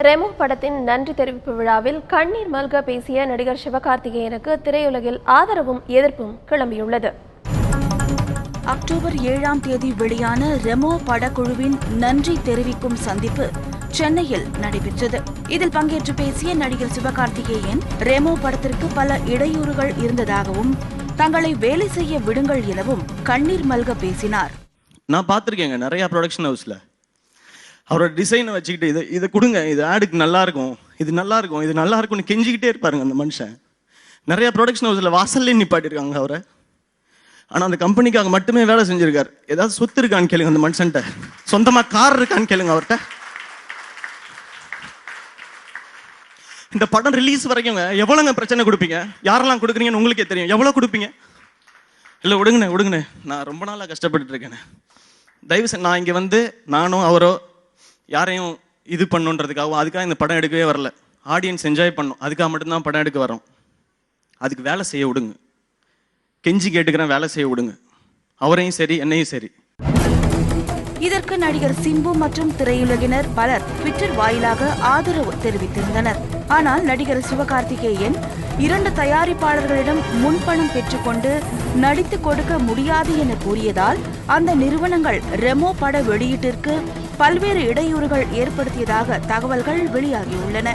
ரெமோ படத்தின் நன்றி தெரிவிப்பு விழாவில் கண்ணீர் மல்க பேசிய நடிகர் சிவகார்த்திகேயனுக்கு திரையுலகில் ஆதரவும் எதிர்ப்பும் கிளம்பியுள்ளது. அக்டோபர் 7ஆம் தேதி வெளியான ரெமோ படக்குழுவின் நன்றி தெரிவிக்கும் சந்திப்பு சென்னையில் நடைபெற்றது. இதில் பங்கேற்று பேசிய நடிகர் சிவகார்த்திகேயன் ரெமோ படத்திற்கு பல இடையூறுகள் இருந்ததாகவும் தங்களை வேலை செய்ய விடுங்கள் எனவும் கண்ணீர் மல்க பேசினார். நான் பார்த்துருக்கேங்க நிறைய ப்ரொடக்ஷன் ஹவுஸ்ல அவரோட டிசைனை வச்சுக்கிட்டு இதை கொடுங்க, இது ஆடுக்கு நல்லா இருக்கும், இது நல்லா இருக்கும், இது நல்லா இருக்கும்னு கெஞ்சிக்கிட்டே இருப்பாருங்க அந்த மனுஷன். நிறைய ப்ரொடக்ஷன் ஹவுஸ்ல வாசல்லே நிப்பாட்டிருக்காங்க அவரை. ஆனால் அந்த கம்பெனிக்காக மட்டுமே வேலை செஞ்சிருக்காரு. ஏதாவது சொத்து இருக்கான்னு கேளுங்க அந்த மனுஷன்ட்ட, சொந்தமாக கார் இருக்கான்னு கேளுங்க அவர்கிட்ட. இந்த படம் ரிலீஸ் வரைக்கும் எவ்வளோங்க பிரச்சனை கொடுப்பீங்க? யாரெல்லாம் கொடுக்குறீங்கன்னு உங்களுக்கே தெரியும். எவ்வளோ கொடுப்பீங்க? இல்லை விடுங்கண்ணே, நான் ரொம்ப நாளாக கஷ்டப்பட்டு இருக்கேன். தயவு நான் இங்கே வந்து நானும் அவரோ யாரையும் இது பண்ணுன்றதுக்காகவும் அதுக்காக இந்த படம் எடுக்கவே வரல. ஆடியன்ஸ் என்ஜாய் பண்ணும், அதுக்காக மட்டும்தான் படம் எடுக்க வரோம். அதுக்கு வேலை செய்ய விடுங்க, கெஞ்சி கேட்டுக்கிறேன், வேலை செய்ய விடுங்க, அவரையும் சரி என்னையும் சரி. இதற்கு நடிகர் சிம்பு மற்றும் திரையுலகினர் பலர் ட்விட்டர் வாயிலாக ஆதரவு தெரிவித்திருந்தனர். ஆனால் நடிகர் சிவகார்த்திகேயன் 2 தயாரிப்பாளர்களிடம் முன்பணம் பெற்றுக்கொண்டு நடித்துக் கொடுக்க முடியாது என கூறியதால் அந்த நிறுவனங்கள் ரெமோ பட வெளியீட்டிற்கு பல்வேறு இடையூறுகள் ஏற்படுத்தியதாக தகவல்கள் வெளியாகியுள்ளன.